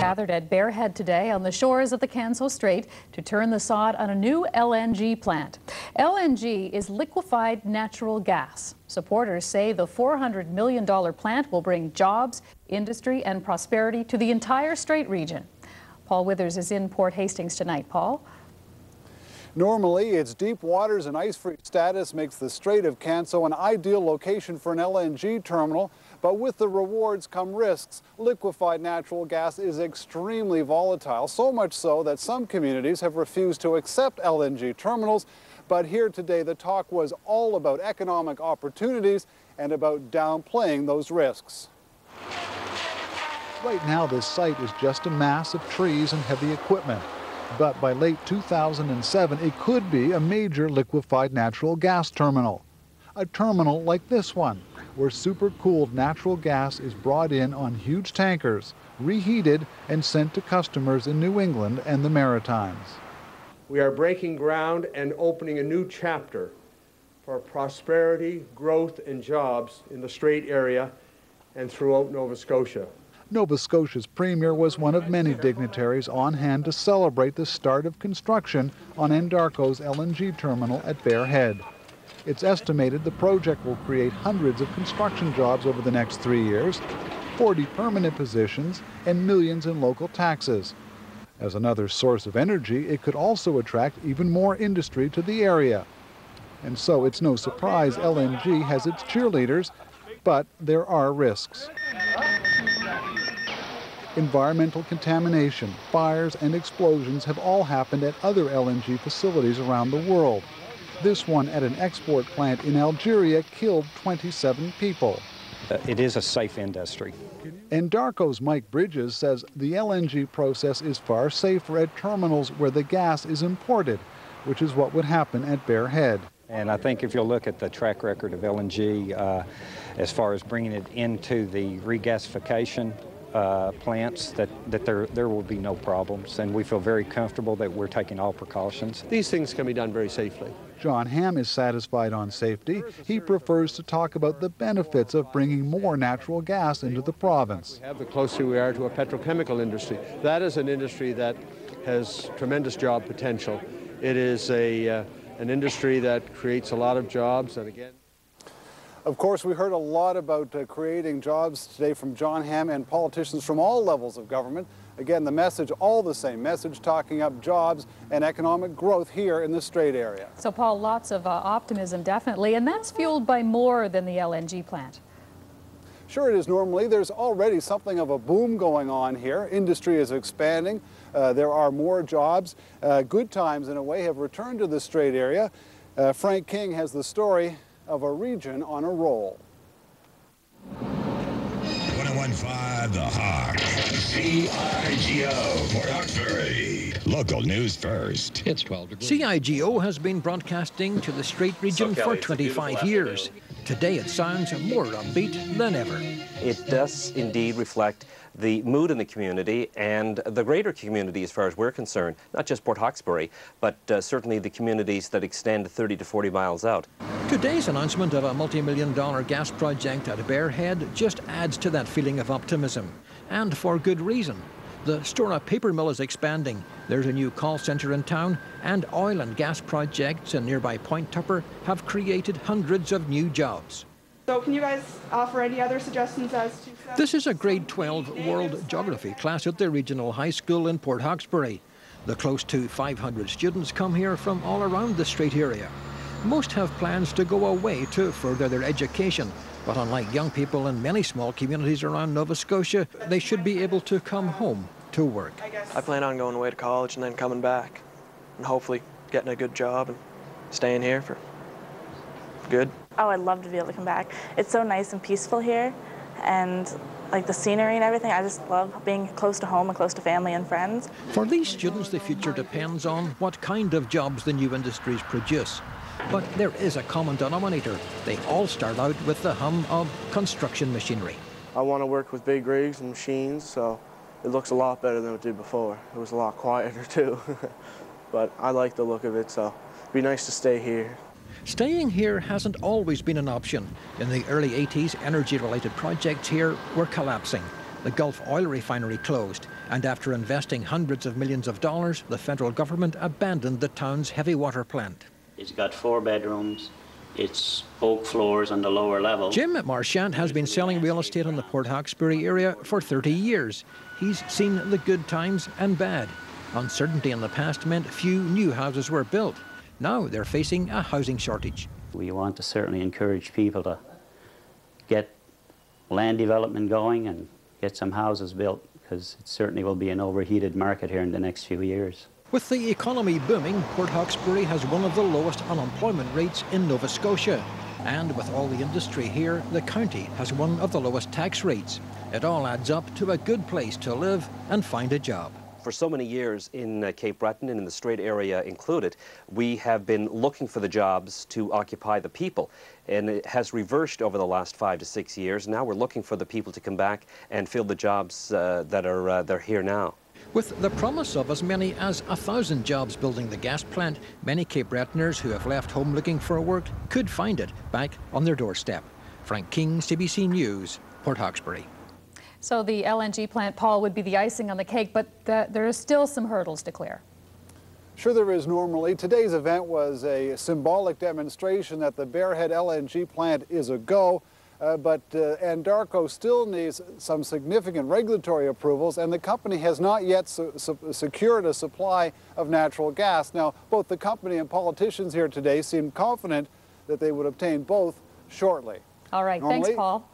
Gathered at Bear Head today on the shores of the Canso Strait to turn the sod on a new LNG plant. LNG is liquefied natural gas. Supporters say the $400 million plant will bring jobs, industry, and prosperity to the entire Strait region. Paul Withers is in Port Hastings tonight. Paul? Normally, its deep waters and ice-free status makes the Strait of Canso an ideal location for an LNG terminal, but with the rewards come risks. Liquefied natural gas is extremely volatile, so much so that some communities have refused to accept LNG terminals. But here today, the talk was all about economic opportunities and about downplaying those risks. Right now, this site is just a mass of trees and heavy equipment. But by late 2007, it could be a major liquefied natural gas terminal. A terminal like this one, where supercooled natural gas is brought in on huge tankers, reheated, and sent to customers in New England and the Maritimes. We are breaking ground and opening a new chapter for prosperity, growth, and jobs in the Strait area and throughout Nova Scotia. Nova Scotia's premier was one of many dignitaries on hand to celebrate the start of construction on Anadarko's LNG terminal at Bear Head. It's estimated the project will create hundreds of construction jobs over the next 3 years, 40 permanent positions, and millions in local taxes. As another source of energy, it could also attract even more industry to the area. And so it's no surprise LNG has its cheerleaders, but there are risks. Environmental contamination, fires, and explosions have all happened at other LNG facilities around the world. This one at an export plant in Algeria killed 27 people. It is a safe industry. Anadarko's Mike Bridges says the LNG process is far safer at terminals where the gas is imported, which is what would happen at Bear Head. And I think if you'll look at the track record of LNG as far as bringing it into the regasification plants, that there will be no problems, and we feel very comfortable that we're taking all precautions. These things can be done very safely. John Hamm is satisfied on safety. He prefers to talk about the benefits of bringing more natural gas into the province. The closer we are to a petrochemical industry, that is an industry that has tremendous job potential. It is an industry that creates a lot of jobs, and again, of course, we heard a lot about creating jobs today from John Hamm and politicians from all levels of government. Again, the message, all the same message, talking up jobs and economic growth here in the Strait area. So, Paul, lots of optimism, definitely, and that's fueled by more than the LNG plant. Sure it is normally. There's already something of a boom going on here. Industry is expanding. There are more jobs. Good times, in a way, have returned to the Strait area. Frank King has the story of a region on a roll. 101.5 The Hawk. CIGO, Port Hawkesbury. Local news first. It's 12 degrees. CIGO has been broadcasting to the Strait region for 25 years. Today it sounds more upbeat than ever. It does indeed reflect the mood in the community and the greater community as far as we're concerned, not just Port Hawkesbury, but certainly the communities that extend 30 to 40 miles out. Today's announcement of a multi-million-dollar gas project at Bear Head just adds to that feeling of optimism, and for good reason. The Stora paper mill is expanding, there's a new call centre in town, and oil and gas projects in nearby Point Tupper have created hundreds of new jobs. So can you guys offer any other suggestions as to... This is a grade 12 world geography class at the regional high school in Port Hawkesbury. The close to 500 students come here from all around the Strait area. Most have plans to go away to further their education, but unlike young people in many small communities around Nova Scotia, they should be able to come home to work. I plan on going away to college and then coming back and hopefully getting a good job and staying here for good. Oh, I'd love to be able to come back. It's so nice and peaceful here, and like the scenery and everything. I just love being close to home and close to family and friends. For these students, the future depends on what kind of jobs the new industries produce. But there is a common denominator. They all start out with the hum of construction machinery. I want to work with big rigs and machines, so it looks a lot better than it did before. It was a lot quieter too. But I like the look of it, so it'd be nice to stay here. Staying here hasn't always been an option. In the early 80s, energy-related projects here were collapsing. The Gulf oil refinery closed, and after investing hundreds of millions of dollars, the federal government abandoned the town's heavy water plant. It's got 4 bedrooms. It's oak floors on the lower level. Jim Marchant has been selling real estate in the Port Hawkesbury area for 30 years. He's seen the good times and bad. Uncertainty in the past meant few new houses were built. Now they're facing a housing shortage. We want to certainly encourage people to get land development going and get some houses built, because it certainly will be an overheated market here in the next few years. With the economy booming, Port Hawkesbury has one of the lowest unemployment rates in Nova Scotia. And with all the industry here, the county has one of the lowest tax rates. It all adds up to a good place to live and find a job. For so many years in Cape Breton and in the Strait area included, we have been looking for the jobs to occupy the people. And it has reversed over the last 5 to 6 years. Now we're looking for the people to come back and fill the jobs that are here now. With the promise of as many as 1,000 jobs building the gas plant, many Cape Bretoners who have left home looking for work could find it back on their doorstep. Frank King, CBC News, Port Hawkesbury. So the LNG plant, Paul, would be the icing on the cake, but there are still some hurdles to clear. Sure there is normally. Today's event was a symbolic demonstration that the Bearhead LNG plant is a go. But Anadarko still needs some significant regulatory approvals, and the company has not yet secured a supply of natural gas. Now, both the company and politicians here today seem confident that they would obtain both shortly. All right, thanks, Paul.